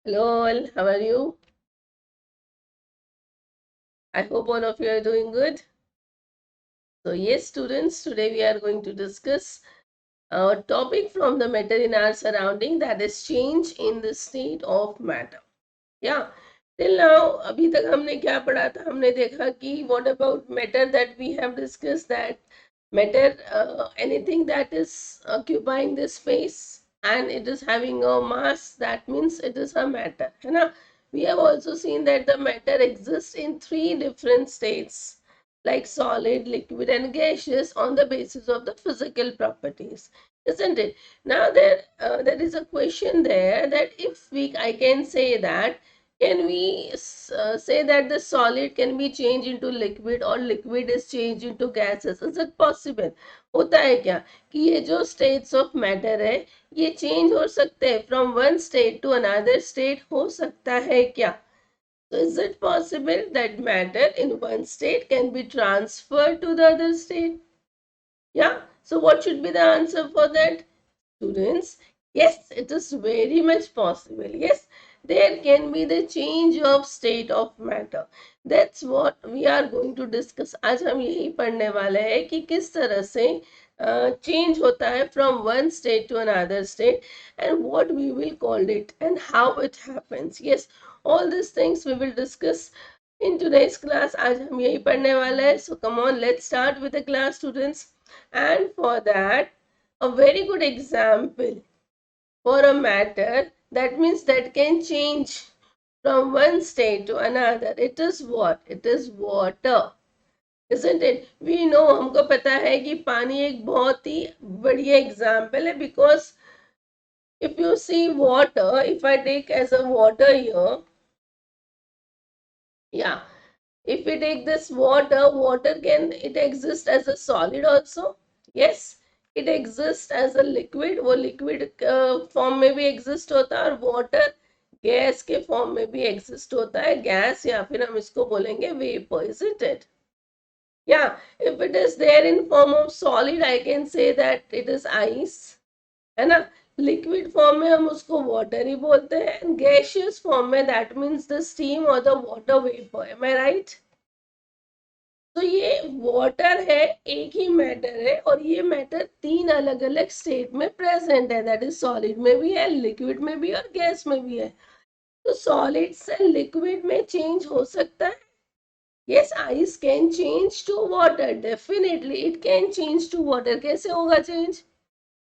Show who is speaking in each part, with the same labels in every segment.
Speaker 1: Hello, all. How are you? I hope all of you are doing good. So, yes, students, today we are going to discuss a topic from the matter in our surrounding, that is change in the state of matter. Yeah. Till now, अभी तक हमने क्या पढ़ा था? हमने देखा कि what about matter, that we have discussed that matter, anything that is occupying this space and it is having a mass, that means it is a matter, है ना? We have also seen that the matter exists in three different states, like solid, liquid, and gaseous, on the basis of the physical properties, isn't it? Now there is a question there, that if I can say that, can we say that the solid can be changed into liquid or liquid is changed into gases? Is it possible? होता है क्या कि ये जो states of matter है ये change हो सकते हैं from one state to another state? हो सकता है क्या? So is it possible that matter in one state can be transferred to the other state? Yeah. So what should be the answer for that? Students, yes, it is very much possible. Yes, there can be the change of state of matter. That's what we are going to discuss. आज हम यही पढ़ने वाले हैं कि किस तरह से change होता है from one state to another state, and what we will call it and how it happens. Yes, all these things we will discuss in today's class. आज हम यही पढ़ने वाले हैं. So come on, let's start with the class, students. And for that, a very good example for a matter, that means that can change from one state to another. It is what? It is water. Isn't it? We know, हमको पता है कि पानी एक बहुत ही बढ़िया example है, because if you see water, if I take as a water here, yeah, if we take this water, water can it exist as a solid also? Yes, it exists as a liquid. वो liquid form में भी exist होता है, और water gas के form में भी exist होता है. Gas या फिर हम इसको बोलेंगे vapor, isn't it? Yeah, if it is there in form of solid, I can say that it is ice, है ना? Liquid form में हम उसको water ही बोलते हैं, and gaseous form में that means the steam or the water vapor. Am I right? तो ये वाटर है, एक ही मैटर है, और ये मैटर तीन अलग अलग स्टेट में प्रेजेंट है, दैट इज सॉलिड में भी है, लिक्विड में भी, और गैस में भी है. तो सॉलिड से लिक्विड में चेंज हो सकता है. Yes, ice can change to water, definitely it can change to water. कैसे होगा चेंज?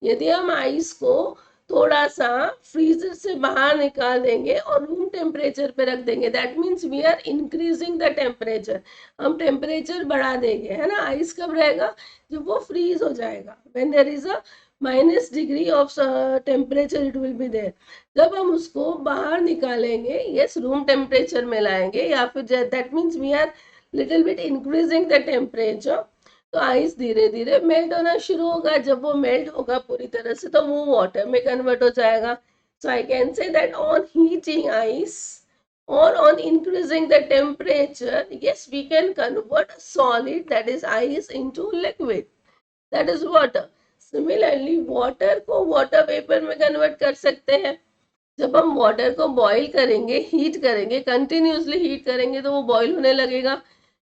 Speaker 1: यदि हम आइस को थोड़ा सा फ्रीजर से बाहर निकाल देंगे और रूम टेम्परेचर पे रख देंगे, that means we are increasing the temperature. हम टेम्परेचर बढ़ा देंगे, है ना? आइस कब रहेगा? जब वो फ्रीज हो जाएगा. When there is a -degree of temperature it will be there. जब हम उसको बाहर निकालेंगे, यस, रूम टेम्परेचर में लाएंगे, या फिर that means we are little bit increasing the temperature, तो आइस धीरे धीरे मेल्ट होना शुरू होगा. जब वो मेल्ट होगा पूरी तरह से, तो वो वाटर में कन्वर्ट हो जाएगा. So I can say that on heating ice or on increasing the temperature, yes, we can convert solid, that is ice, into liquid, that is water. Similarly, water को water vapor में convert कर सकते हैं. जब हम water को boil करेंगे, heat करेंगे, कंटिन्यूसली हीट करेंगे, तो वो बॉईल होने लगेगा.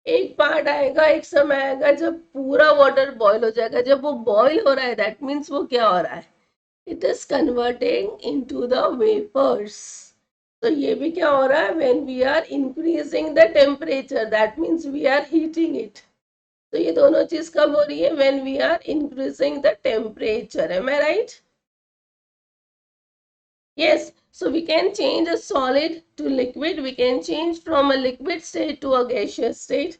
Speaker 1: एक पार्ट आएगा, एक समय आएगा जब पूरा वाटर बॉईल हो जाएगा. जब वो बॉईल हो रहा है, दैट मीन्स वो क्या हो रहा है? It is converting into the vapours. तो ये भी क्या हो रहा है? When we are increasing the temperature, that means we are heating it. तो ये दोनों चीज कब हो रही है? When we are increasing the temperature. Am I right? Yes, so we can change a solid to liquid. We can change from a liquid state to a gaseous state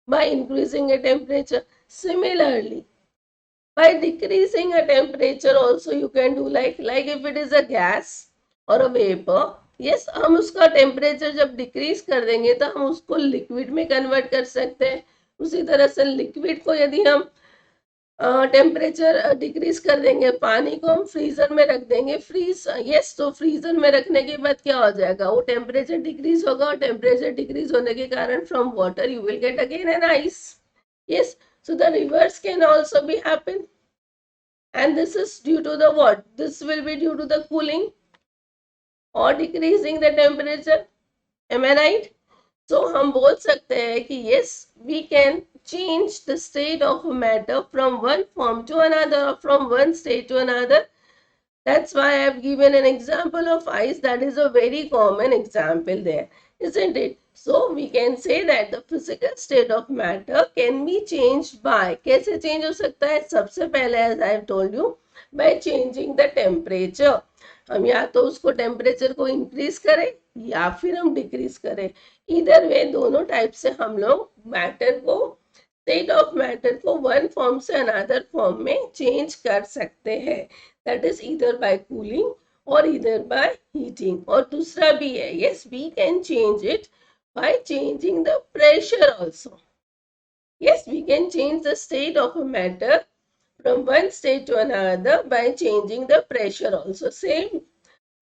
Speaker 1: by increasing a temperature. Similarly, by decreasing a temperature also you can do, like if it is a gas or a vapor. Yes, हम उसका temperature जब decrease कर देंगे तो हम उसको liquid में convert कर सकते हैं. उसी तरह से liquid को यदि हम टेम्परेचर डिक्रीज कर देंगे, पानी को हम फ्रीजर में रख देंगे, फ्रीज, यस, तो फ्रीजर में रखने के बाद क्या हो जाएगा? वो टेम्परेचर डिक्रीज होगा, और टेम्परेचर डिक्रीज होने के कारण from water you will get again an ice. Yes, so the reverse can also be happen, and this is due to the what? This will be due to the cooling. or decreasing the temperature. Am I right? So हम बोल सकते हैं कि yes, we can change the state of matter from one form to another, or from one state to another. That's why I've given an example of ice. That is a very common example there, isn't it? So we can say that the physical state of matter can be changed by, कैसे change हो सकता है? सबसे पहले, as I've told you, by changing the temperature. हम या तो उसको टेम्परेचर को इंक्रीज करें या फिर हम डिक्रीज करें. इधर वे दोनों टाइप से हम लोग मैटर को, स्टेट ऑफ मैटर को वन फॉर्म से अनदर फॉर्म में चेंज कर सकते हैं. That is either by cooling और ईदर बाय हीटिंग. और दूसरा भी है, yes, we can change it by changing the pressure also. Yes, we can change the state of a matter from one state to another by changing the pressure also. Same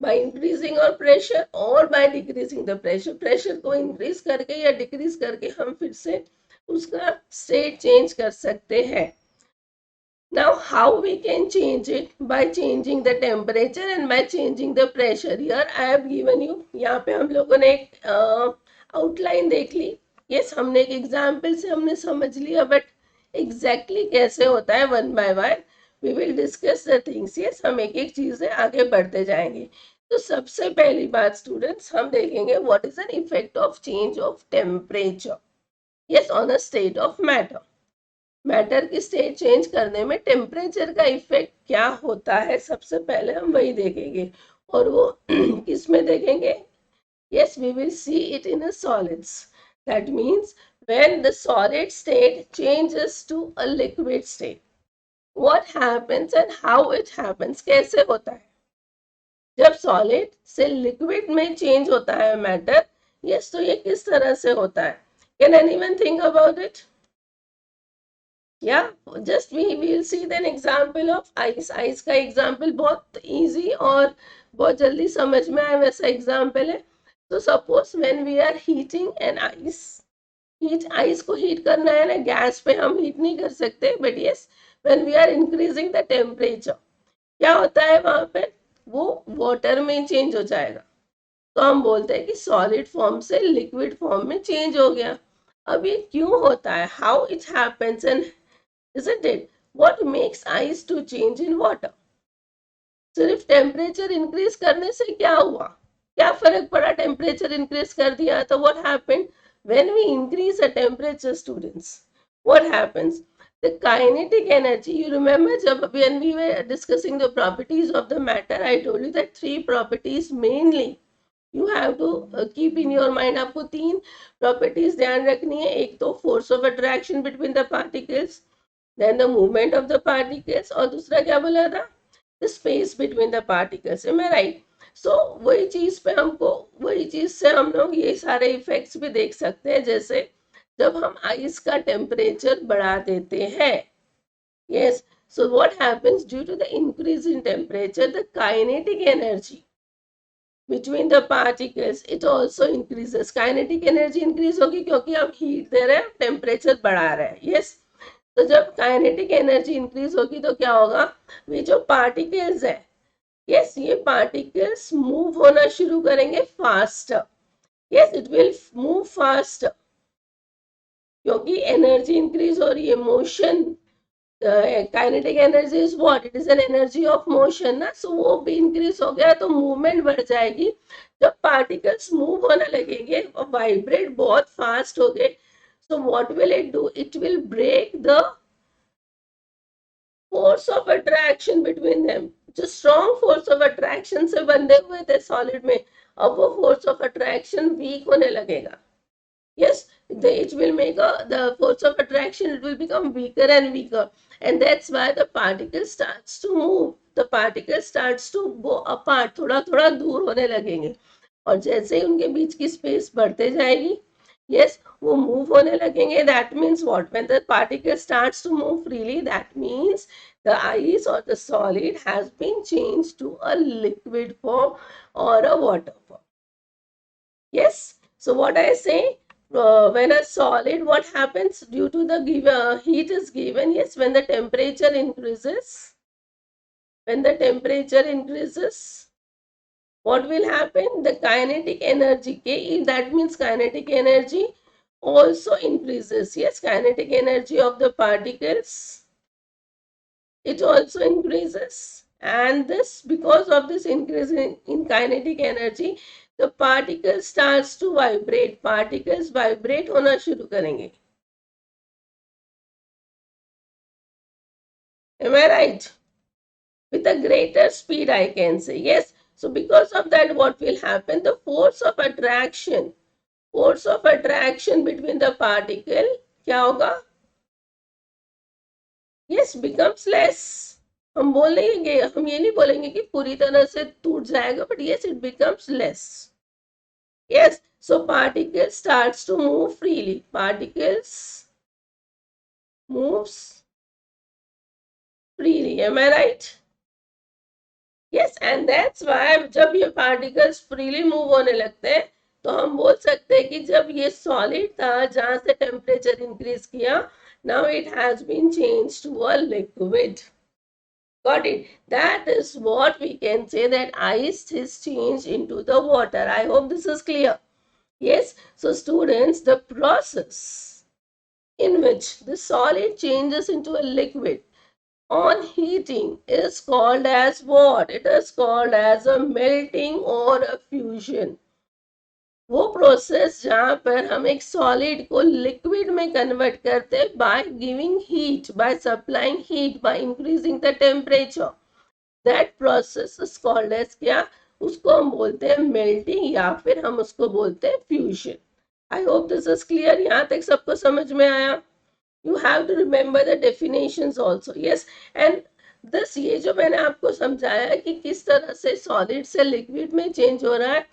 Speaker 1: by increasing our pressure or by decreasing the pressure. Pressure को increase करके या decrease करके हम फिर से उसका state change कर सकते हैं. Now, how we can change it? By changing the temperature and by changing the pressure. Here I have given you, यहाँ पे हम लोगों ने एक outline देख ली. Yes, हमने एक example से हमने समझ लिया, but exactly कैसे होता है one by one we will discuss the things. Yes, हम एक एक चीज से आगे बढ़ते जाएंगे. तो सबसे पहली बात स्टूडेंट्स हम देखेंगे what is an effect of change of temperature. Yes, on a state of matter. Matter की स्टेट चेंज करने में टेम्परेचर का इफेक्ट क्या होता है, सबसे पहले हम वही देखेंगे. और वो किस में देखेंगे? Yes, we will see it in a solids. That means when the solid state changes to a liquid state, what happens and how it happens. कैसे होता है जब सॉलिड से लिक्विड में चेंज होता है मैटर? यस, तो ये किस तरह से होता है? Can anyone think about it? या just we will see then example of ice. Ice का एग्जांपल बहुत इजी और बहुत जल्दी समझ में आए वैसा एग्जांपल है. तो suppose when we are heating an ice, heat, ice को हीट करना है ना, गैस पे हम हीट नहीं कर सकते, but yes when we are increasing the temperature, क्या होता है वहां पे? वो वाटर में चेंज हो जाएगा. तो हम बोलते हैं कि सॉलिड फॉर्म से लिक्विड फॉर्म में चेंज हो गया. अब ये क्यों होता है? How it happens and isn't it? What makes ice to change in water? सिर्फ टेम्परेचर इंक्रीज करने से क्या हुआ? क्या फर्क पड़ा? टेम्परेचर इंक्रीज कर दिया तो what happened? When we increase the temperature, students, what happens? The kinetic energy, you remember जब when we were discussing the properties of the matter, I told you that three properties mainly you have to keep in your mind. आपको तीन properties ध्यान रखनी है. एक तो force of attraction between the particles, then the movement of the particles, और दूसरा क्या बोला था? The space between the particles. Am I right? So वही चीज पे हमको, वही चीज से हम लोग ये सारे इफेक्ट्स भी देख सकते हैं. जैसे जब हम आइस का टेम्परेचर बढ़ा देते हैं, yes, so what happens? Due to the increase in temperature, the kinetic energy between the particles, it also increases. Kinetic energy increase होगी क्योंकि हम हीट दे रहे हैं, टेम्परेचर बढ़ा रहे हैं. yes, तो जब काइनेटिक एनर्जी इंक्रीज होगी तो क्या होगा? ये जो पार्टिकल्स है, यस, ये पार्टिकल्स मूव होना शुरू करेंगे fast. Yes, it will move fast क्योंकि एनर्जी इंक्रीज हो रही है. Motion, kinetic energy is what? It is an energy of motion ना. सो वो भी इंक्रीज हो गया तो मूवमेंट बढ़ जाएगी. जब पार्टिकल्स मूव होने लगेंगे और वाइब्रेट बहुत फास्ट हो गए, so what will it do? It will break the force of attraction between them. जो strong force of attraction से बंधे हुए थे solid में, अब वो force of attraction weak होने लगेगा. Yes, it will make the force of attraction, it will become weaker and weaker, and that's why the particle starts to move. The particle starts to go apart, थोड़ा थोड़ा दूर होने लगेंगे. और जैसे ही उनके बीच की स्पेस बढ़ते जाएगी, yes, वो मूव होने लगेंगे. That means what? When the particle starts to move freely, that means the ice or the solid has been changed to a liquid form or a water form. Yes, so what I say, when a solid, what happens? Due to the heat is given, yes, when the temperature increases, when the temperature increases, what will happen? The kinetic energy, K, that means kinetic energy also increases. Yes, kinetic energy of the particles, it also increases. And this, because of this increase in kinetic energy, the particle starts to vibrate. Particles vibrate होना शुरू करेंगे. Am I right? With a greater speed, I can say. Yes. So because of that, what will happen? The force of attraction between the particle, क्या होगा? Yes, becomes less. हम बोलेंगे, हम ये नहीं बोलेंगे कि पूरी तरह से टूट जाएगा, but yes, it becomes less. Yes, so particle starts to move freely. Particles moves freely. Am I right? Yes, and that's why जब ये particles freely move होने लगते हैं, तो हम बोल सकते हैं कि जब ये solid था, जहां से temperature increase किया, now it has been changed to a liquid. Got it? That is what we can say, that ice is changed into the water. I hope this is clear. Yes, so students, the process in which the solid changes into a liquid on heating is called as what? It is called as a melting or a fusion. वो process जहां पर हम एक solid को liquid में convert करते हैं by giving heat, by supplying heat, by increasing the temperature, that process is called as क्या? उसको हम बोलते हैं मेल्टिंग, या फिर हम उसको बोलते हैं fusion. I hope this is clear. यहाँ तक सबको समझ में आया? You have to remember the definitions also. Yes, and this, ये जो मैंने आपको समझाया कि किस तरह से solid से liquid में change हो रहा है,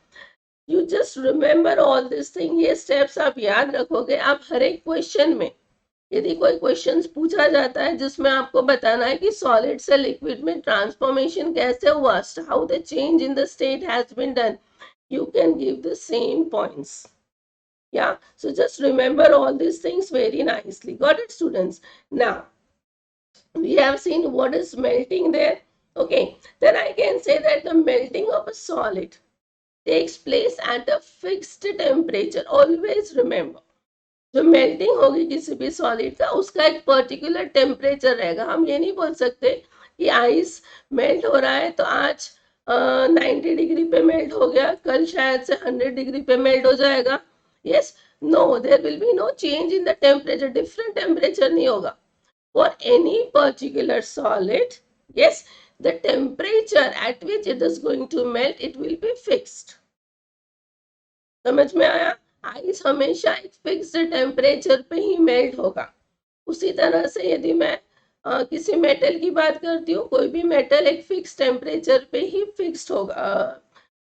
Speaker 1: you just remember all this thing. ये steps आप याद रखोगे. आप हर एक question में यदि कोई क्वेश्चंस पूछा जाता है जिसमें आपको बताना है कि सॉलिड से लिक्विड में ट्रांसफॉर्मेशन कैसे हुआ, how the change in the state has been done, you can give the same points. Yeah, so just remember all these things very nicely. Got it, students? Now we have seen what is melting there. Okay, then I can say that the melting of a solid takes place at a fixed temperature. Always remember, जो melting होगी किसी भी solid का, उसका एक particular temperature रहेगा. हम ये नहीं बोल सकते कि आइस मेल्ट हो रहा है तो आज 90 डिग्री पे मेल्ट हो गया, कल शायद से 100 डिग्री पे मेल्ट हो जाएगा. Yes, no, there will be no change in the temperature. Different temperature नहीं होगा for any particular solid. Yes, the temperature at which it is going to melt, it will be fixed. समझ में आया? Ice हमेशा एक fixed temperature पे ही melt होगा. उसी तरह से यदि मैं किसी मेटल की बात करती हूँ, कोई भी मेटल एक फिक्स टेम्परेचर पे ही फिक्स्ड होगा,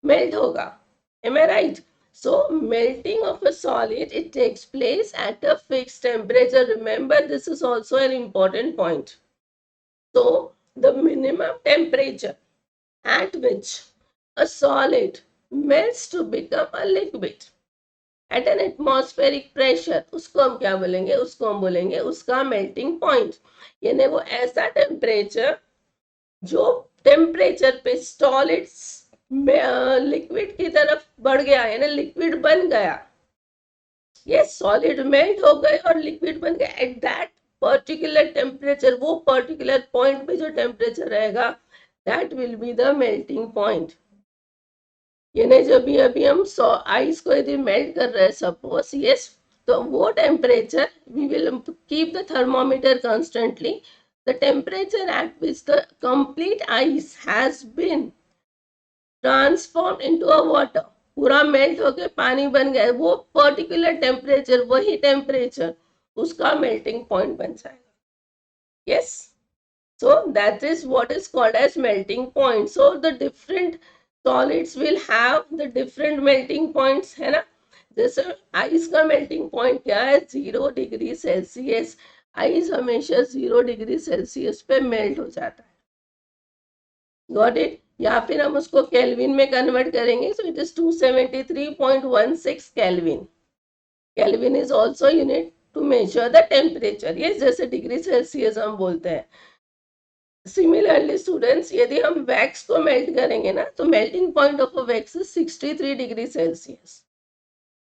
Speaker 1: मेल्ट होगा. Am I right? So melting of a solid, it takes place at a fixed temperature. Remember, this is also an important point. So the minimum temperature at which a solid melts to become a liquid at an atmospheric pressure, उसको हम क्या बोलेंगे? उसको हम बोलेंगे उसका melting point. यानी वो ऐसा टेम्परेचर जो टेम्परेचर पे सॉलिड लिक्विड की तरफ बढ़ गया, यानी लिक्विड बन गया. ये सॉलिड मेल्ट हो गए और लिक्विड बन गया एट दैट पर्टिकुलर टेम्परेचर. वो पर्टिकुलर पॉइंट पे जो टेम्परेचर रहेगा, that will be the melting point. यानी जब भी अभी हम आइस को यदि मेल्ट कर रहे हैं सपोज, यस, तो वो temperature we will keep the thermometer constantly. The temperature at which the complete ice has been transform into a water, पूरा मेल्ट होके पानी बन गया, वो पर्टिकुलर टेम्परेचर, वही टेम्परेचर उसका मेल्टिंग पॉइंट बन जाएगा. Yes, so that is what is called as melting point. So the different solids will have the different melting points, है ना? जैसे आइस का मेल्टिंग पॉइंट क्या है? 0 डिग्री सेल्सियस. आइस हमेशा 0 डिग्री सेल्सियस पे मेल्ट हो जाता है. Got it? या फिर हम उसको केल्विन में कन्वर्ट करेंगे. So it is 273.16 kelvin. Kelvin is also unit to measure the temperature. ये जैसे डिग्री सेल्सियस हम बोलते हैं. सिमिलरली स्टूडेंट्स, यदि हम वैक्स को मेल्ट करेंगे ना, तो melting point of a wax is 63 degree Celsius.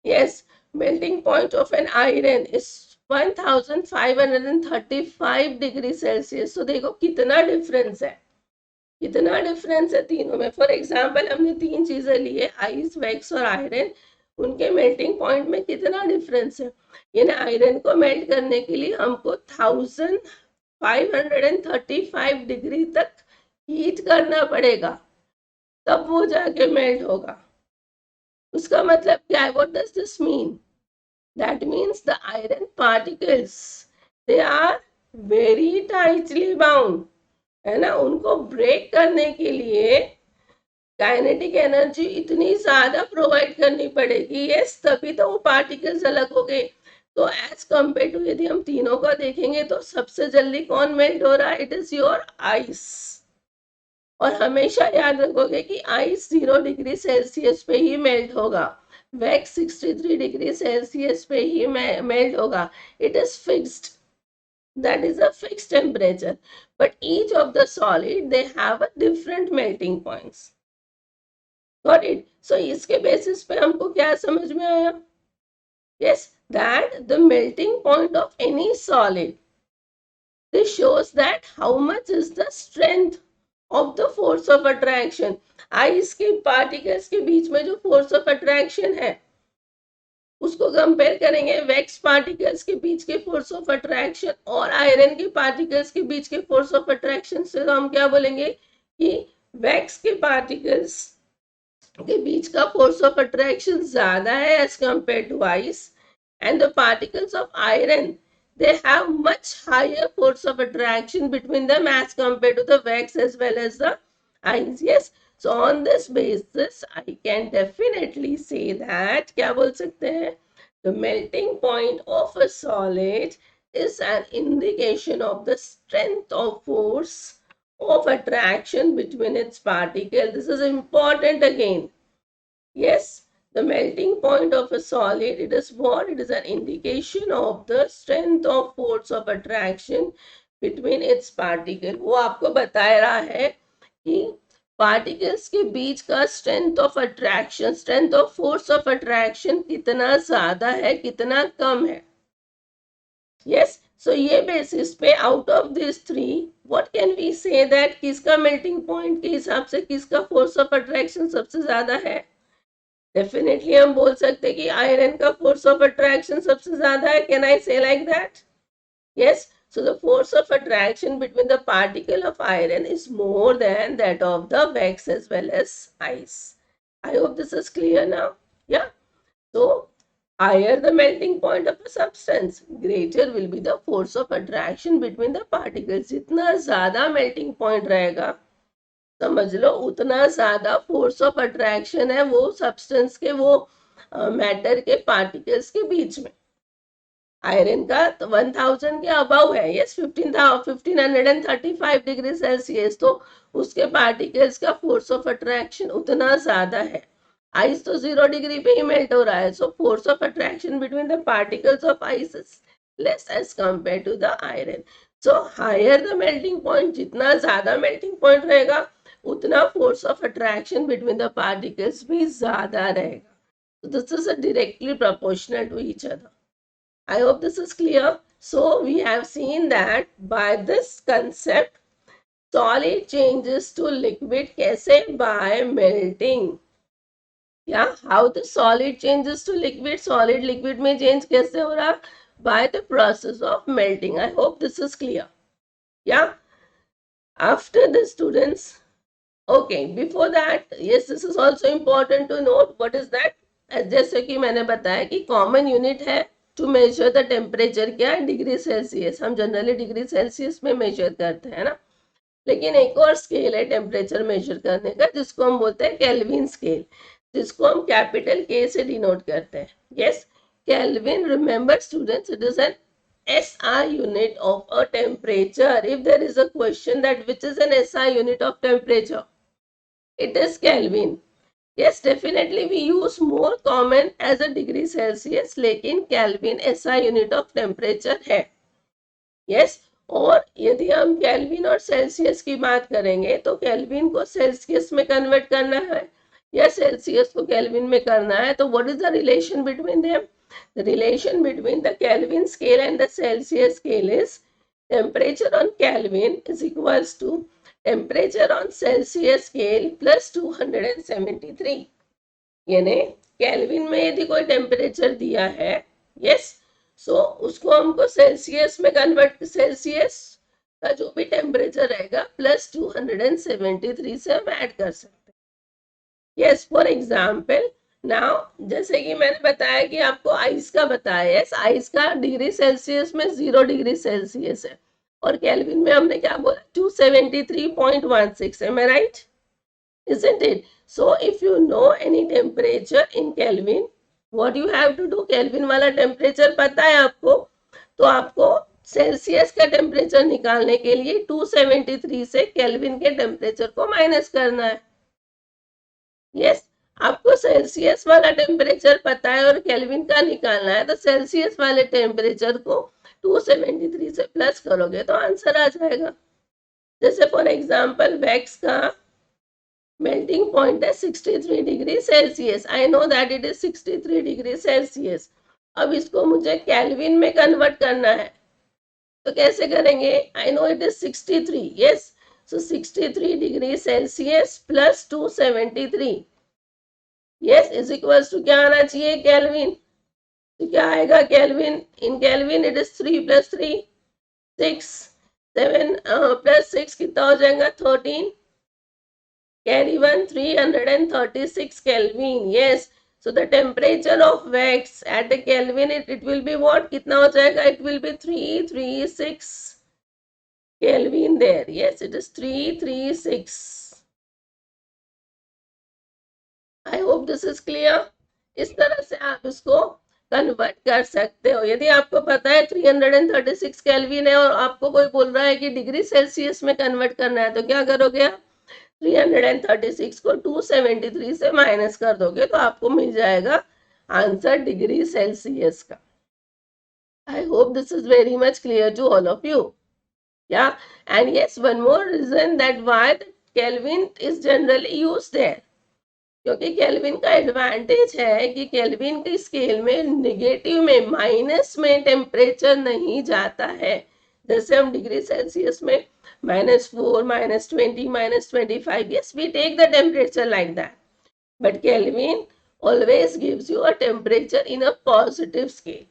Speaker 1: Yes, melting point of an iron is 1535 degree Celsius. तो देखो कितना डिफरेंस है, कितना डिफरेंस है तीनों में. फॉर एग्जाम्पल हमने तीन चीजें ली है, आइस, वैक्स और आयरन. उनके मेल्टिंग पॉइंट में कितना डिफरेंस है. यानी आयरन को मेल्ट करने के लिए हमको 1535 डिग्री तक हीट करना पड़ेगा, तब वो जाके मेल्ट होगा. उसका मतलब क्या है? What does this mean? That means the iron particles, they are very tightly bound, है ना. उनको ब्रेक करने के लिए काइनेटिक एनर्जी इतनी ज्यादा प्रोवाइड करनी पड़ेगी. यस, तभी तो वो पार्टिकल्स अलग हो गए. तो एज कंपेयर टू यदि हम तीनों का देखेंगे तो सबसे जल्दी कौन मेल्ट हो रहा है? It is your eyes. और हमेशा याद रखोगे कि आइस 0 डिग्री सेल्सियस पे ही मेल्ट होगा, वैक्स 63 डिग्री सेल्सियस पे ही मेल्ट होगा. It is fixed, that is a fixed temperature, but each of the solid they have a different melting points. Got it? So इसके basis पे हमको क्या समझ में आया? Yes, that the melting point of any solid, this shows that how much is the strength of the force of attraction. Ice के particles के बीच में जो force of attraction है, उसको कंपेयर करेंगे वैक्स पार्टिकल्स के बीच के फोर्स ऑफ अट्रैक्शन और आयरन के पार्टिकल्स के बीच के फोर्स ऑफ अट्रैक्शन से. तो हम क्या बोलेंगे कि वैक्स के पार्टिकल्स के बीच का फोर्स ऑफ अट्रैक्शन ज्यादा है as compare to ice, and the particles of iron they have much higher force of attraction between them as compared to the wax as well as the ice. Yes, so on this basis I can definitely say that क्या बोल सकते हैं, the melting point of a solid is an indication of the strength of force of attraction between its particles. This is important again. Yes, the melting point of a solid, it is what? It is an indication of the strength of force of attraction between its particle. वो आपको बता रहा है कि particles के बीच का strength of attraction, strength of force of attraction कितना ज्यादा है, कितना कम है. यस, सो ये बेसिस पे out of this three what can we say that किसका मेल्टिंग पॉइंट के हिसाब से किसका फोर्स ऑफ अट्रैक्शन सबसे ज्यादा है. डेफिनेटली हम बोल सकते कि आयरन का फोर्स ऑफ अट्रैक्शन सबसे ज्यादा है. कैन आई से like that? Yes, so the force of attraction between the particle of iron is more than that of the wax as well as ice. I hope this is clear now. Yeah, so higher the melting point of a substance, greater will be the force of attraction between the particles. जितना ज्यादा melting point रहेगा, समझ लो उतना ज्यादा force of attraction है वो substance के, वो मैटर के पार्टिकल्स के बीच में. आयरन का 1000 के अबव है. यस, 1535 डिग्री सेल्सियस, तो उसके पार्टिकल्स का फोर्स ऑफ अट्रैक्शन उतना ज्यादा है. आइस तो 0 डिग्री पे ही मेल्ट हो रहा है, so force of attraction between the particles of ice is less as compare to the iron. So higher the melting point, जितना ज्यादा मेल्टिंग पॉइंट रहेगा उतना force of attraction between the particles भी ज्यादा रहेगा. So this is a directly proportional to each other. I hope this is clear. So we have seen that by this concept, solid changes to liquid कैसे? By melting. Yeah, how the solid changes to liquid? Solid liquid में change कैसे हो रहा? By the process of melting. I hope this is clear. Yeah. After this, students, okay, before that, yes, this is also important to note. What is that? जैसे कि मैंने बताया कि common unit है टू मेजर द टेम्परेचर, क्या है? Degree Celsius. हम generally degree Celsius में मेजर करते हैं ना, लेकिन एक और स्केल है टेम्परेचर मेजर करने का जिसको हम बोलते हैं केल्विन स्केल, जिसको हम कैपिटल के से डिनोट करते हैं. Yes, kelvin, remember students, it is an SI unit of a temperature. If there is a question that which is an SI unit of temperature, it is Kelvin. Yes, definitely we use more common as a degree Celsius, लेकिन Kelvin SI unit of temperature है. Yes, और यदि हम kelvin और Celsius की बात करेंगे तो केल्विन को सेल्सियस में कन्वर्ट करना है या सेल्सियस को केल्विन में करना है, तो what is the relation between them? The relation between the Kelvin scale and the Celsius scale is temperature on Kelvin is equals to temperature on Celsius scale plus 273. यानी kelvin में यदि कोई temperature दिया है, यस, सो उसको हमको Celsius में convert, Celsius का जो भी टेम्परेचर रहेगा प्लस 273 से हम ऐड कर सकते हैं। यस, फॉर एग्जाम्पल नाउ, जैसे कि मैंने बताया कि आपको आइस का बताया, यस, आइस का डिग्री सेल्सियस में 0 डिग्री सेल्सियस है और केल्विन में हमने क्या बोला 273.16, am I right? Isn't it? So if you know any temperature in Kelvin, what you have to do, Kelvin वाला टेम्परेचर पता है आपको, तो आपको सेल्सियस का टेम्परेचर निकालने के लिए 273 से केल्विन के टेम्परेचर को माइनस करना है। यस, आपको सेल्सियस वाला टेम्परेचर पता है और केल्विन का निकालना है, तो सेल्सियस वाले टेम्परेचर को 273 से प्लस करोगे तो आंसर आ जाएगा। जैसे फॉर एग्जाम्पल वैक्स का melting point है 63 degree Celsius, I know that it is 63 degree Celsius. अब इसको मुझे केल्विन में कन्वर्ट करना है, तो कैसे करेंगे? I know it is 63, yes, so 63 degree Celsius plus 273, yes, is equals to क्या आना चाहिए? केल्विन। तो क्या आएगा kelvin? In kelvin it is 3 + 3 6, 7 + 6 कितना हो जाएगा? 13, carry 1, 336 Kelvin. Yes, so the temperature of wax at a Kelvin, it will be what? कितना हो जाएगा? It will be 336 Kelvin there. Yes, it is 336. I hope this is clear. इस तरह से आप इसको कन्वर्ट कर सकते हो। यदि आपको पता है 336 केल्विन है और आपको कोई बोल रहा है कि डिग्री सेल्सियस में कन्वर्ट करना है, तो क्या करोगे आप? 336 को 273 से माइनस कर दोगे तो आपको मिल जाएगा आंसर डिग्री सेल्सियस का। I hope this is very much clear to all of you. या and yes, one more reason that why Kelvin is generally used there, क्योंकि केल्विन का एडवांटेज है कि केल्विन की स्केल में नेगेटिव में, minus में टेम्परेचर नहीं जाता है। जैसे हम डिग्री सेल्सियस में -4, -20, -25, yes, we take the temperature like that. But Kelvin always gives you a temperature in a positive scale.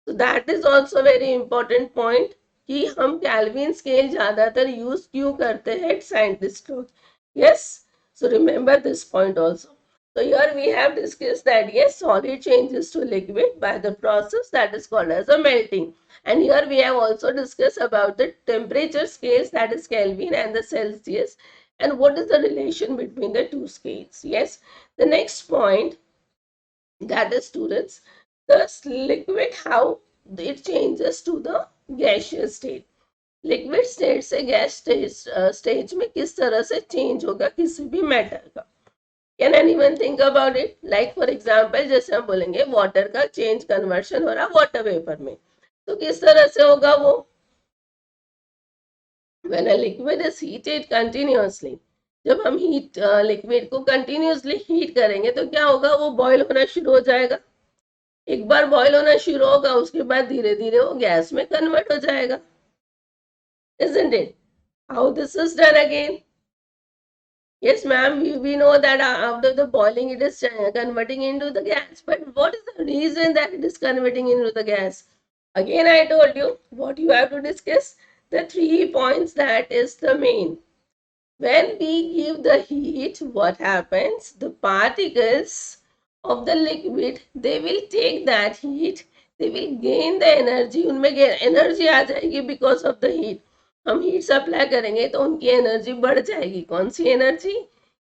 Speaker 1: So that is also very important point कि हम Kelvin scale ज़्यादातर use क्यों करते हैं साइंटिस्ट लोग। Yes, so remember this point also. So here we have discussed that yes, solid changes to liquid by the process that is called as a melting. And here we have also discussed about the temperature scales, that is Kelvin and the Celsius, and what is the relation between the two scales. Yes, the next point, that is students, the liquid, how it changes to the gaseous state. Liquid state से gas stage में किस तरह से change होगा किसी भी matter का। Can anyone think about it? Like for example, जैसे हम बोलेंगे वाटर का चेंज कन्वर्शन हो रहा वाटर वेपर में, तो किस तरह से होगा वो? When a liquid is heated continuously, जब हम हीट लिक्विड को कंटिन्यूसली हीट करेंगे तो क्या होगा? वो बॉयल होना शुरू हो जाएगा। एक बार बॉयल होना शुरू होगा, उसके बाद धीरे धीरे वो गैस में कन्वर्ट हो जाएगा। Isn't it? How this is done again? Yes, ma'am, we know that after the boiling it is converting into the gas. But what is the reason that it is converting into the gas? Again, I told you what you have to discuss. The 3 points, that is the main. When we give the heat, what happens? The particles of the liquid, they will take that heat. They will gain the energy. उनमें energy आ जाएगी because of the heat. हम heat supply करेंगे तो उनकी energy बढ़ जाएगी। कौन सी energy?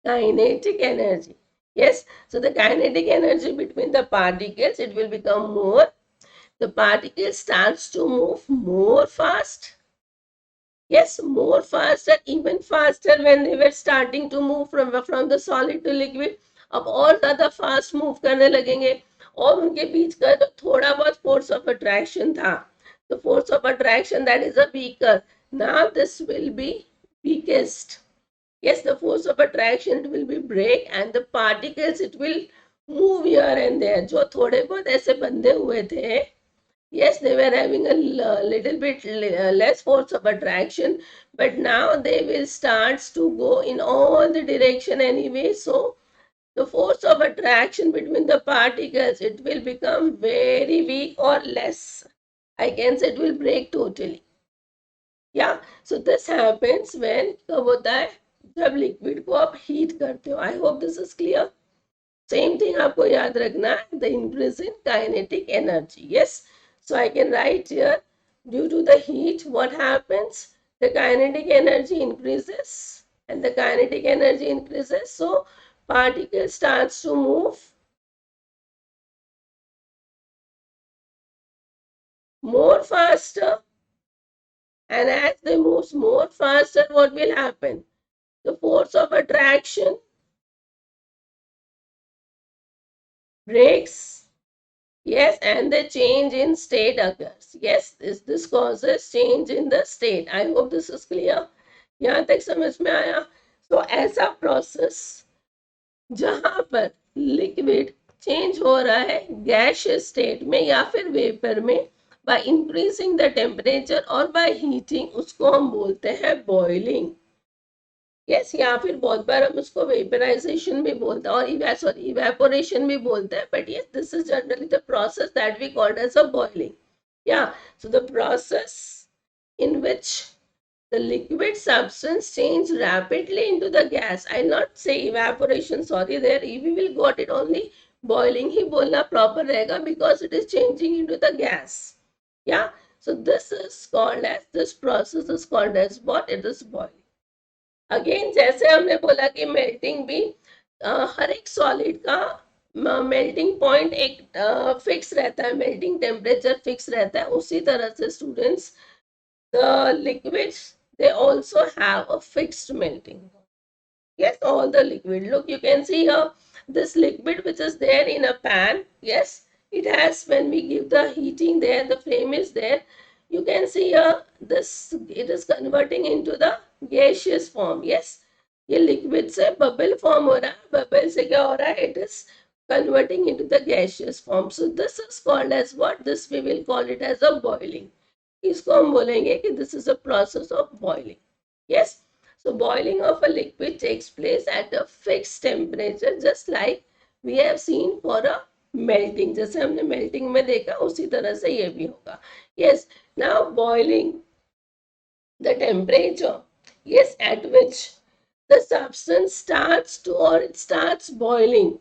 Speaker 1: Kinetic energy. Yes, so the kinetic energy between the particles, it will become more. The particle starts to move more fast. Yes, more faster, even faster when they were starting to move from the solid to liquid. अब और ज़्यादा fast move करने लगेंगे और उनके बीच का जो थोड़ा बहुत फोर्स ऑफ अट्रैक्शन था, The force of attraction, that is a weaker. Now this will be weakest. Yes, the force of attraction, it will be break, and the particles, it will move here and there. जो थोड़े बहुत ऐसे बंधे हुए थे, yes, they were having a little bit less force of attraction, but now they will start to go in all the direction anyway. So the force of attraction between the particles, it will become very weak or less. I can say it will break totally. Yeah, so this happens when कब होता है, जब liquid को आप heat करते हो. आई hope this is clear. Same thing आपको याद रखना है, the increase in kinetic energy. Yes, so I can write here, due to the heat, what happens? The kinetic energy increases, and the kinetic energy increases, so particle starts to move more faster, and as they move more faster, what will happen? The force of attraction breaks. Yes, and the change in state occurs. Yes, this causes change in the state. I hope this is clear. यहाँ तक समझ में आया? So ऐसा process जहाँ पर liquid change हो रहा है gaseous state में या फिर vapor में, by increasing the temperature or by heating, उसको हम बोलते हैं boiling. यस, या फिर बहुत बार हम उसको वेपराइजेशन भी बोलते हैं और सॉरी इवेपोरेशन भी बोलते हैं, but yes, this is generally the process that we called as a boiling. Yeah, so the process in which the liquid substance change rapidly into the gas. I'll not say evaporation, sorry, there we will got it, only boiling ही बोलना proper रहेगा because it is changing into the gas. Yeah, so this is called as, this process is called as what? It is boiling. Again जैसे हमने बोला कि melting भी हर एक solid का melting point एक फिक्स रहता है, मेल्टिंग टेम्परेचर फिक्स रहता है, उसी तरह से students the liquids they also have a fixed melting. Yes, all the liquid. Look, you can see here this liquid which is there in a pan. Yes, it has, when we give the heating there, the flame is there. You can see here this, it is converting into the gaseous form. Yes, ये liquid से bubble form हो रहा है. Bubble से क्या हो रहा है? It is converting into the gaseous form. So this is called as what? This we will call it as a boiling. इसको हम बोलेंगे कि this is a process of boiling. Yes. So boiling of a liquid takes place at a fixed temperature, just like we have seen for a melting. जैसे हमने melting में देखा, उसी तरह से ये भी होगा. Yes, now boiling, the temperature, yes, at which the substance starts to, or it starts boiling,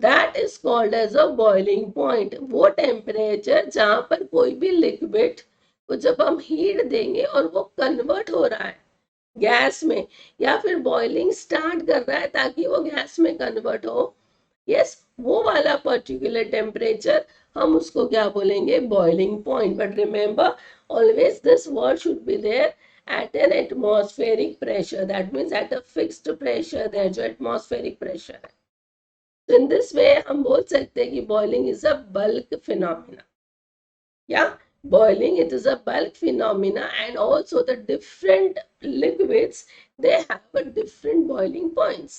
Speaker 1: that is called as a boiling point. वो temperature जहाँ पर कोई भी liquid को जब हम heat देंगे और वो convert हो रहा है गैस में, या फिर बॉइलिंग स्टार्ट कर रहा है ताकि वो गैस में कन्वर्ट हो, यस, वो वाला पर्टिकुलर टेम्परेचर हम उसको क्या बोलेंगे? Boiling point. But remember, always this word should be there at an atmospheric pressure, that means at a fixed pressure there, जो एटमॉस्फेरिक प्रेशर है. तो इन दिस वे हम बोल सकते हैं कि boiling is a bulk phenomena. या boiling, it is a bulk phenomena, and also the different liquids, they have a different boiling points.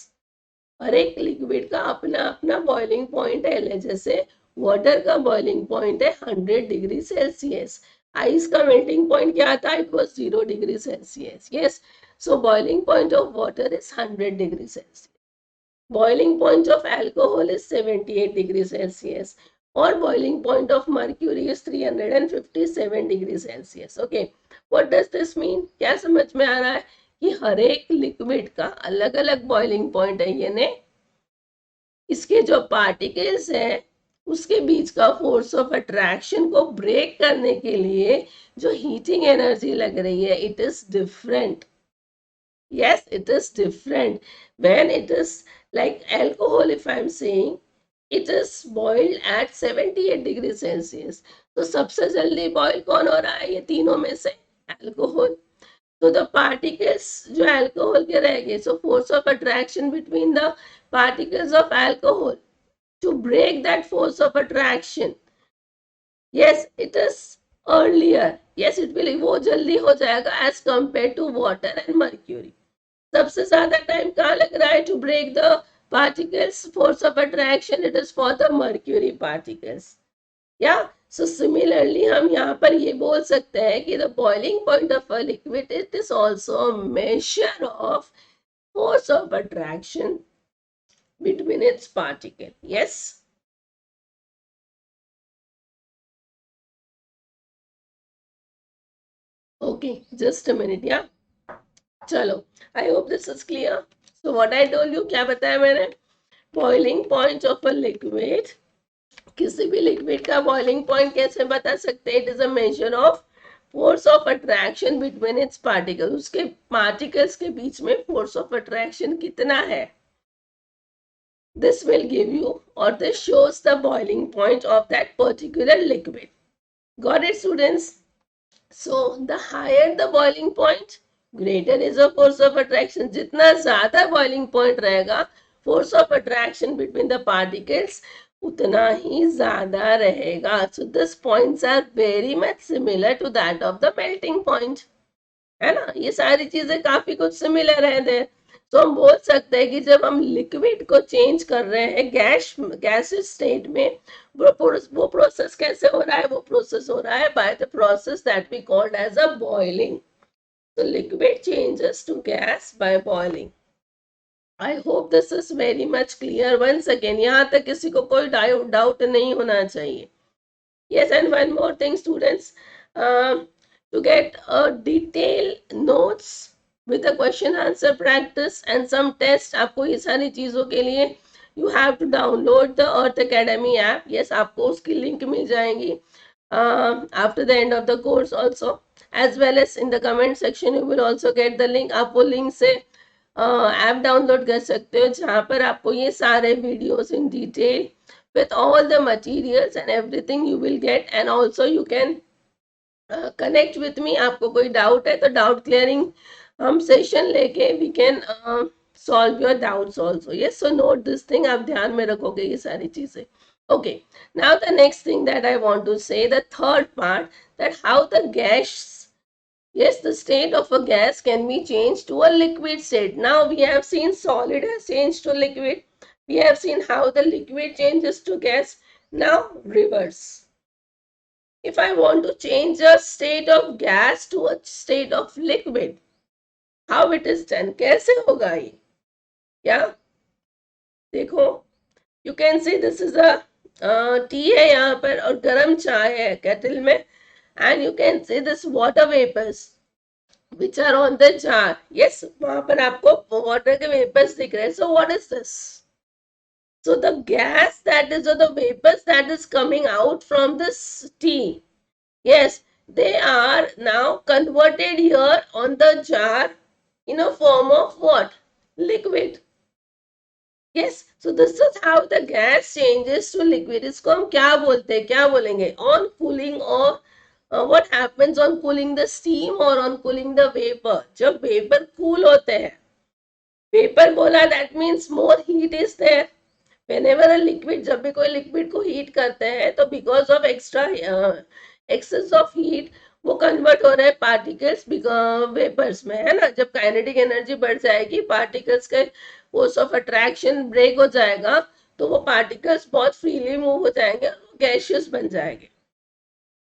Speaker 1: हर एक लिक्विड का अपना अपना बॉइलिंग पॉइंट है. जैसे वाटर का बॉइलिंग पॉइंट है 100 डिग्री सेल्सियस. आइस का मेल्टिंग पॉइंट क्या था? It was 0 degree Celsius. Yes, so boiling point of water is 100 degree Celsius. Boiling point of alcohol is 78 degrees Celsius, or boiling point of mercury is 357 degrees Celsius. Okay, what does this mean? क्या समझ में आ रहा है कि हर एक liquid का अलग अलग बॉइलिंग पॉइंट है, यानी इसके जो पार्टिकल्स हैं उसके बीच का फोर्स ऑफ अट्रैक्शन को ब्रेक करने के लिए जो हीटिंग एनर्जी लग रही है, it is different. Yes, it is different. When it is like alcohol, if I am saying, it is boiled at 78 degrees Celsius. तो सबसे जल्दी बॉईल कौन हो रहा है? ये तीनों में से alcohol. So the particles जो alcohol के रह गए, so force of attraction between the particles of alcohol, to break that force of attraction, yes, it is earlier. Yes, it will, वो जल्दी हो जाएगा as compared to water and mercury. सबसे ज्यादा टाइम कहाँ लग रहा है to break the particles force of attraction? It is for the mercury particles. Yeah. So similarly हम यहाँ पर ये बोल सकते हैं कि the boiling point of a liquid, it is also a measure of force of attraction between its particle. Yes. Okay, just a minute. Yeah. चलो, I hope this is clear. So what I told you, क्या बताया मैंने? Boiling point of a liquid. किसी भी liquid का boiling point कैसे बता सकते हैं? It is a measure of force of attraction between its particle. उसके पार्टिकल्स के बीच में फोर्स ऑफ अट्रैक्शन कितना है? दिस विल गिव यू और this shows the boiling point of that particular liquid. Got it students? So the higher the boiling point, greater is the force of attraction. जितना ज्यादा boiling point रहेगा, force of attraction between the particles उतना ही ज्यादा रहेगा. So these points are very much similar to that of the melting point. है ना? ये सारी चीजें काफी कुछ सिमिलर है. तो हम बोल सकते हैं कि जब हम लिक्विड को चेंज कर रहे हैं गैस स्टेट में, वो प्रोसेस कैसे हो रहा है? वो प्रोसेस हो रहा है by the process that we called as a boiling. तो liquid changes to gas by boiling. I hope this is very much clear. Once again, यहाँ तक किसी को कोई डाउट नहीं होना चाहिए. Yes, and one more thing, students, to get a detailed notes with a question answer practice and some test, आपको ये सारी चीजों के लिए you have to download the Earth Academy app. Yes, आपको उसकी लिंक मिल जाएगी after the end of the course also, as well as in the comment section you will also get the link. आप वो लिंक से app download कर सकते हो जहाँ पर आपको ये सारे videos in detail with all the materials and everything you will get, and also you can connect with me. आपको कोई डाउट है तो डाउट क्लियरिंग हम सेशन लेके we can solve your doubts also. Yes, so note this thing, आप ध्यान में रखोगे ये सारी चीजें. Okay, now the next thing that I want to say, the third part, that how the gas, yes, the state of a gas can be changed to a liquid state. Now we have seen solid has changed to liquid. We have seen how the liquid changes to gas. Now reverse. If I want to change a state of gas to a state of liquid, how it is done? कैसे होगा ये? Yeah, देखो, you can see this is a tea है यहाँ पर और गर्म चाय है केटल में, and you can see this water vapors which are on the jar. Yes, वहां पर आपको water के vapors दिख रहे हैं. So what is this? So the gas that is, or the vapors that is coming out from this tea, yes, they are now converted here on the jar in a form of what? Liquid. Yes, so this is how the gas changes to liquid. इसको हम क्या बोलते हैं? क्या बोलेंगे? On cooling, or what happens on cooling the steam or on cooling the vapor? जब vapor cool होते हैं, vapor बोला, that means more heat is there. Whenever a liquid, जब भी कोई लिक्विड को हीट करते हैं तो because of extra excess of heat वो कन्वर्ट हो रहे हैं पार्टिकल्स वेपर्स में, है ना? जब काइनेटिक एनर्जी बढ़ जाएगी, पार्टिकल्स के फोर्स ऑफ अट्रैक्शन ब्रेक हो जाएगा, तो वो पार्टिकल्स बहुत फ्रीली मूव हो जाएंगे और गैशियस बन जाएंगे.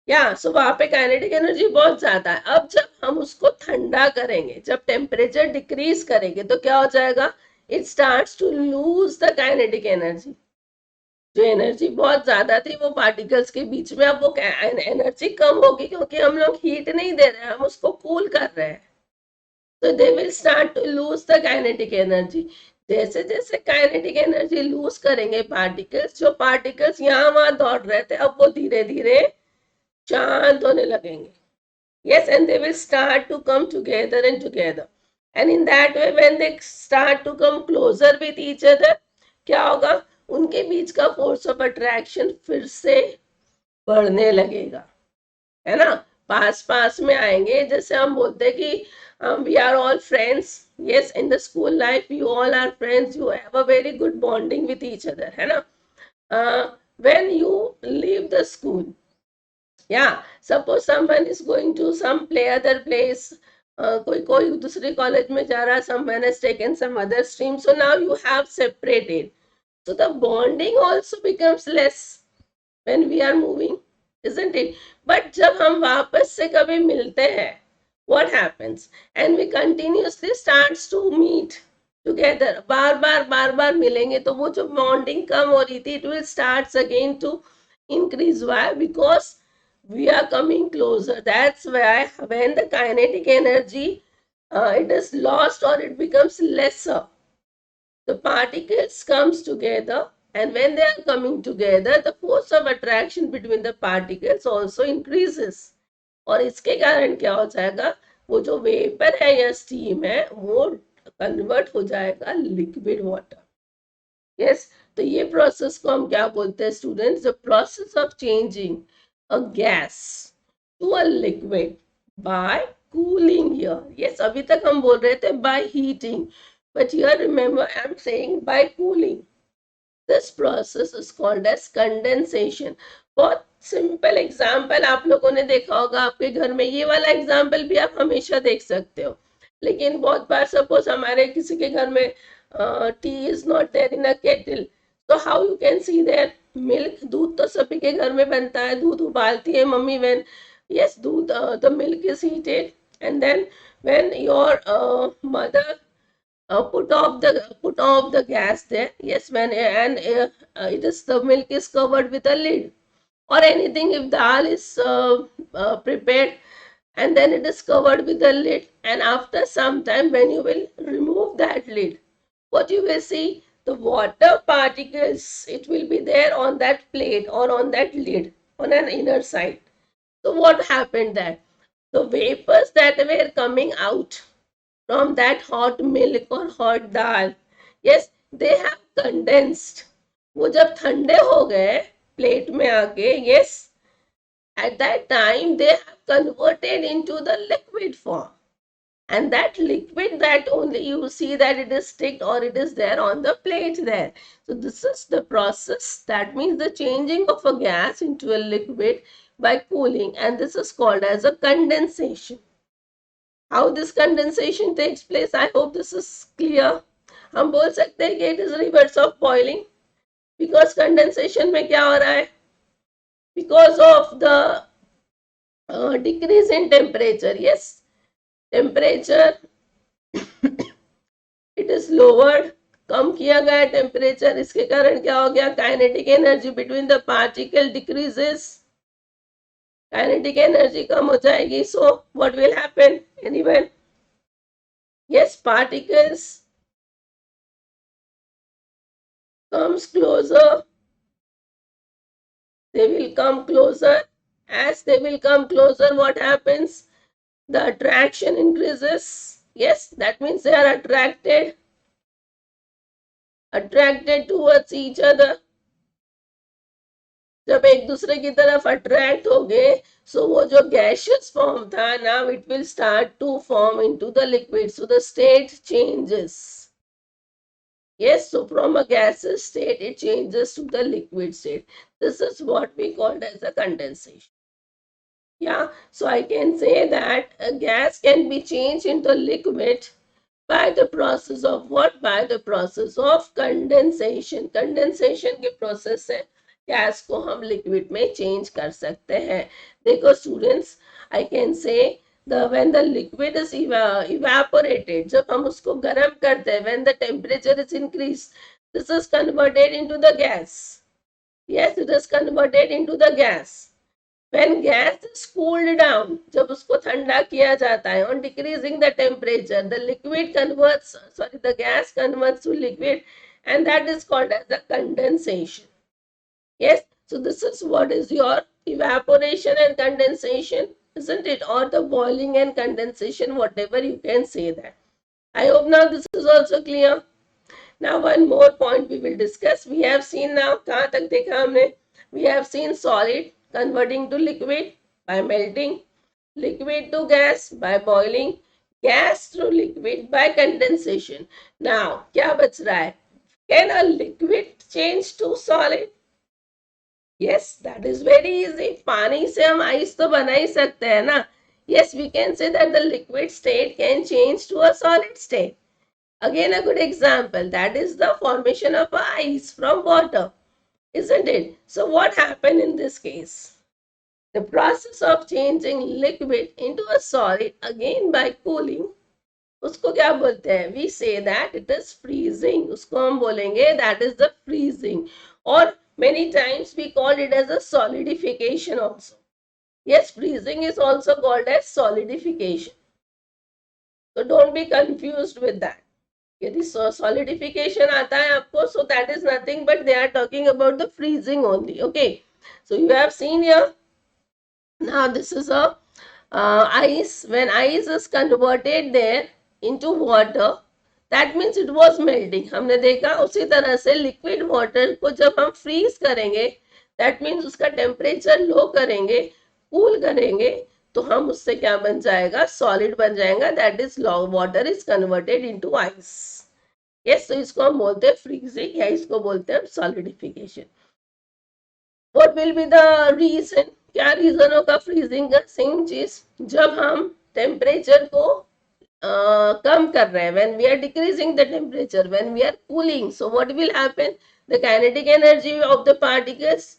Speaker 1: या सो वहां पे काइनेटिक एनर्जी बहुत ज्यादा है. अब जब हम उसको ठंडा करेंगे, जब टेम्परेचर डिक्रीज करेंगे, तो क्या हो जाएगा? It starts to lose the kinetic energy. जो एनर्जी बहुत ज्यादा थी वो पार्टिकल्स के बीच में, अब वो एनर्जी कम होगी क्योंकि हम लोग हीट नहीं दे रहे हैं, हम उसको कूल कर रहे हैं. तो they will start to lose the kinetic energy. जैसे जैसे काइनेटिक एनर्जी लूज करेंगे पार्टिकल्स, जो पार्टिकल्स यहाँ वहां दौड़ रहे थे, अब वो धीरे धीरे शांत होने लगेंगे. Yes, and they will start to come together and together. And in that way, when they start to come closer with each other, क्या होगा? उनके बीच का फोर्स ऑफ अट्रैक्शन फिर से बढ़ने लगेगा, है ना? पास पास में आएंगे. जैसे हम बोलते हैं कि we are all friends. Yes, in the school life, you all are friends. You have a very good bonding with each other, है ना? When you leave the school, Yeah, suppose someone is going to some play other place, कोई दूसरे college में जा रहा, someone has taken some other stream, so now you have separated. So the bonding also becomes less when we are moving, isn't it? But जब हम वापस से कभी मिलते हैं, what happens? And we continuously starts to meet together. बार बार मिलेंगे तो वो जो bonding कम हो रही थी, it will starts again to increase. Why? Because we are coming closer. That's why when the kinetic energy it is lost or it becomes lesser, the particles comes together, and when they are coming together the force of attraction between the particles also increases. और इसके कारण क्या हो जाएगा, वो जो vapour है या स्टीम है वो कन्वर्ट हो जाएगा लिक्विड वाटर. यस, तो ये प्रोसेस को हम क्या बोलते हैं students? The process of changing a gas to a liquid by cooling here. Yes, अभी तक हम बोल रहे थे by heating, but here remember I am saying by cooling. This process is called as condensation. बहुत सिंपल एग्जाम्पल आप लोगों ने देखा होगा आपके घर में, ये वाला एग्जाम्पल भी आप हमेशा देख सकते हो. लेकिन बहुत बार सपोज हमारे किसी के घर में tea is not there in a kettle, तो how you can see there milk. दूध तो सभी के घर में बनता है, दूध उबालती है मम्मी. व्हेन yes, दूध the milk is heated, and then when your mother put off the gas there. Yes, when and it is the milk is covered with a lid, or anything if dal is prepared, and then it is covered with a lid, and after some time when you will remove that lid, what you will see, the water particles, it will be there on that plate or on that lid on an inner side. So what happened there? The vapors that were coming out from that hot milk or hot dal, yes, they have condensed. वो जब ठंडे हो गए plate में आके, yes, at that time they have converted into the liquid form, and that liquid, that only you see that it is sticked or it is there on the plate there. So this is the process, that means the changing of a gas into a liquid by cooling, and this is called as a condensation. How this condensation takes place, I hope this is clear. हम बोल सकते हैं कि it is reverse of boiling, because condensation में क्या हो रहा है, because of the decrease in temperature. Yes, temperature it is lowered, कम किया गया टेम्परेचर, इसके कारण क्या हो गया, kinetic energy between the particle decreases, kinetic energy कम हो जाएगी. So what will happen anyone? Yes, particles comes closer, they will come closer. As they will come closer, what happens? The attraction increases. Yes, that means they are attracted towards each other. जब एक दूसरे की तरफ attract हो गए, so वो जो gaseous form था, now it will start to form into the liquid, so the state changes. Yes, so from a gaseous state, it changes to the liquid state. This is what we call as a condensation. Yeah, so I can say that a gas can be changed into liquid by the process of what? By the process of condensation. Condensation के process से gas को हम liquid में change कर सकते हैं. देखो students, I can say when the liquid is evaporated, जब हम उसको गर्म करते हैं, when the temperature is increased, this is converted into the gas. Yes, it is converted into the gas. When gas is cooled down, जब उसको ठंडा किया जाता है, on decreasing the temperature, the gas converts to liquid, and that is called as the condensation. Yes, so this is what is your evaporation and condensation, isn't it? Or the boiling and condensation, whatever you can say that. I hope now this is also clear. Now one more point we will discuss. We have seen now, कहाँ तक देखा हमने? We have seen solid converting to liquid by melting, liquid to gas by boiling, gas to liquid by condensation. Now क्या बच रहा है? Can a liquid change to solid? Yes that is very easy. पानी से हम ice तो बना ही सकते हैं ना. Yes we can say that the liquid state can change to a solid state. Again, a good example, that is the formation of ice from water, isn't it? So what happened in this case? The process of changing liquid into a solid again by cooling, उसको क्या बोलते हैं? We say that it is freezing. उसको हम बोलेंगे that is the freezing. Or many times we call it as a solidification also. Yes, freezing is also called as solidification. So don't be confused with that. यदि solidification आता है आपको, so that is nothing but they are talking about the freezing only. Okay, so you have seen here. Now this is a ice. When ice is converted there into water, that means it was melting. हमने देखा उसी तरह से liquid water को जब हम freeze करेंगे, that means उसका temperature low करेंगे, cool करेंगे, तो हम उससे क्या बन जाएगा? Solid बन जाएगा. That is water is converted into ice. Yes, तो इसको हम बोलते हैं freezing या इसको बोलते हैं solidification. What will be the reason? क्या रीजन होगा फ्रीजिंग का? सेम चीज, जब हम टेम्परेचर को कम कर रहे हैं, when we are decreasing the temperature, when we are cooling, so what will happen? The kinetic energy of the particles,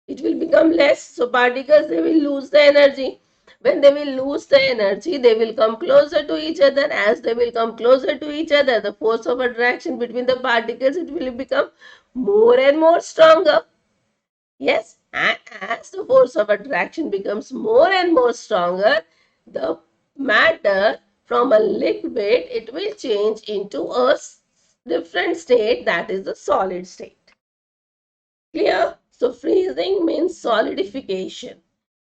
Speaker 1: it will become less. So particles, they will lose the energy. When they will lose the energy, they will come closer to each other. As they will come closer to each other, the force of attraction between the particles, it will become more and more stronger. Yes, and as the force of attraction becomes more and more stronger, the matter from a liquid, it will change into a different state, that is the solid state. Clear? So freezing means solidification.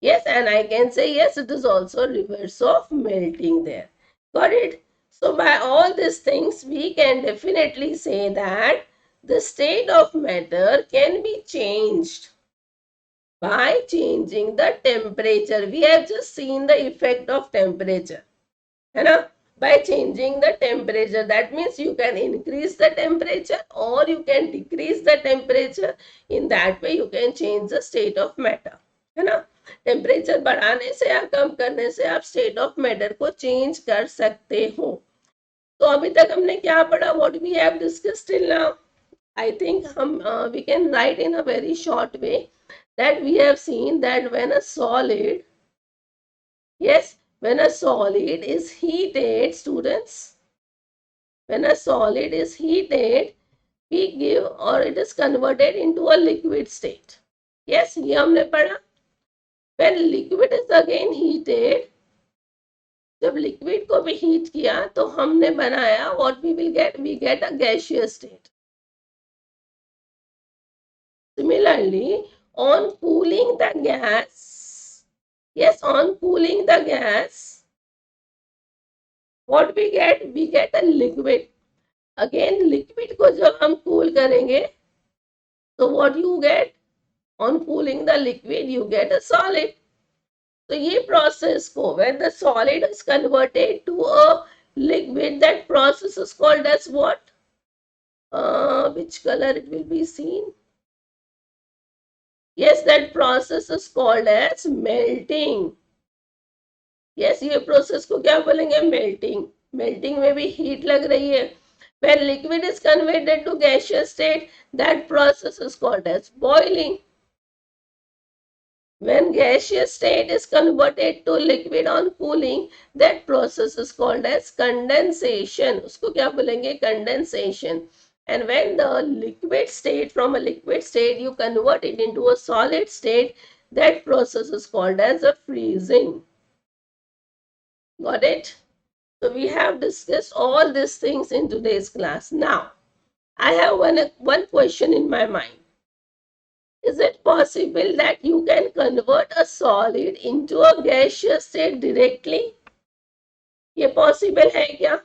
Speaker 1: Yes, and I can say yes, it is also reverse of melting there. Got it? So by all these things, we can definitely say that the state of matter can be changed by changing the temperature. We have just seen the effect of temperature. है ना? By changing the temperature, that means you can increase the temperature or you can decrease the temperature. In that way, you can change the state of matter. है ना? Temperature बढ़ाने से या कम करने से आप स्टेट ऑफ मैटर को change कर सकते हो. तो अभी तक हमने क्या पढ़ा? What we have discussed till now? I think we can write in a very short way that we have seen that when a solid, yes, when a solid is heated, students, when a solid is heated, we give or it is converted into a liquid state. Yes, ये हमने पढ़ा. When liquid is again heated, जब liquid को भी heat किया तो हमने बनाया, what we will get? We get a gaseous state. Similarly, on cooling the gas, yes, on cooling the gas, what we get? We get a liquid. Again, liquid को जब हम cool करेंगे, so what you get? On cooling the liquid, you get a solid. So ये process को, when the solid is converted to a liquid, that process is called as what? Which color it will be seen? Yes, that process is called as melting. Yes, ये process को क्या बोलेंगे? Melting. Melting में भी heat लग रही है. When liquid is converted to gaseous state, that process is called as boiling. When gaseous state is converted to liquid on cooling, that process is called as condensation. उसको क्या बोलेंगे? Condensation. And when the liquid state, from a liquid state, you convert it into a solid state, that process is called as a freezing. Got it? So we have discussed all these things in today's class. Now, I have one question in my mind. Is it possible that you can convert a solid into a gaseous state directly? ये possible है क्या?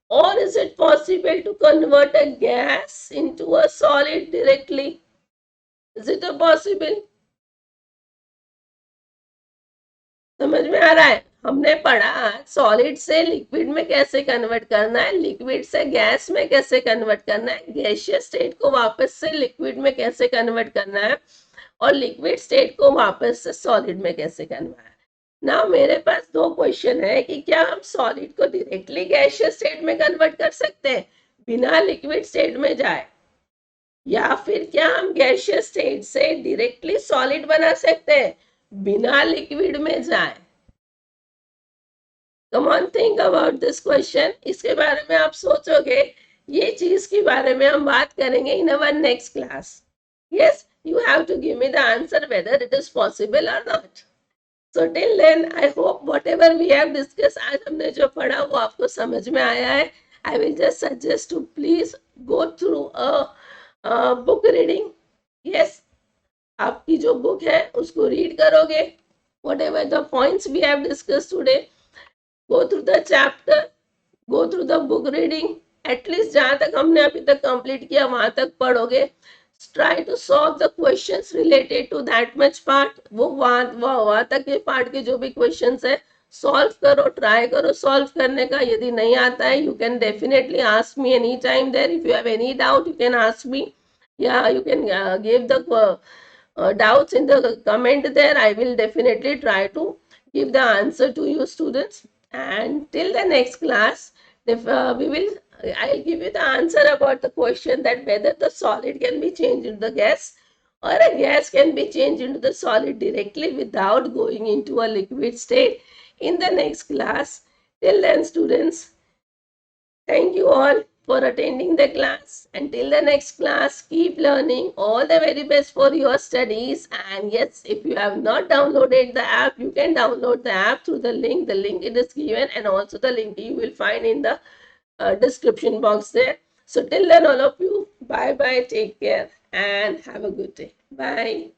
Speaker 1: Or is it possible to convert a gas into a solid directly? Is it a possible? समझ में आ रहा है? हमने पढ़ा solid से लिक्विड में कैसे कन्वर्ट करना है, लिक्विड से गैस में कैसे कन्वर्ट करना है, गैसियस स्टेट को वापस से लिक्विड में कैसे कन्वर्ट करना है, और लिक्विड स्टेट को वापस से सॉलिड में कैसे कन्वर्ट। ना मेरे पास दो क्वेश्चन है कि क्या हम सॉलिड को डायरेक्टली गैसियस स्टेट में कन्वर्ट कर सकते हैं बिना लिक्विड स्टेट में जाए, या फिर क्या हम गैसियस स्टेट से डायरेक्टली सॉलिड बना सकते हैं बिना लिक्विड में जाए। Come on think about this question, इसके बारे में आप सोचोगे, ये चीज के बारे में हम बात करेंगे in our next class. Yes, you have to give me the answer whether it is possible or not. So till then, I hope whatever we have discussed, आज हमने जो पढ़ा वो आपको समझ में आया है. I will just suggest to please go through a book reading. Yes, आपकी जो book है उसको read करोगे. Whatever the points we have discussed today, go through the chapter, go through the book reading. At least जहाँ तक हमने अभी तक complete किया वहां तक पढ़ोगे. Try to solve the questions related to that much part. वो वहां तक के पार्ट के जो भी क्वेश्चंस है सॉल्व करो, ट्राई करो सॉल्व करने का. यदि नहीं आता है you can definitely ask me any time there. If you have any doubt you can ask me, या you can give the doubts in the comment there. I will definitely try to give the answer to you students. And till the next class, if I'll give you the answer about the question that whether the solid can be changed into the gas or a gas can be changed into the solid directly without going into a liquid state in the next class. Till then students, thank you all for attending the class. Until the next class, keep learning. All the very best for your studies. And yes, if you have not downloaded the app, you can download the app through the link. The link it is given, and also the link you will find in the description box there. So till then, all of you, bye bye, take care, and have a good day. Bye.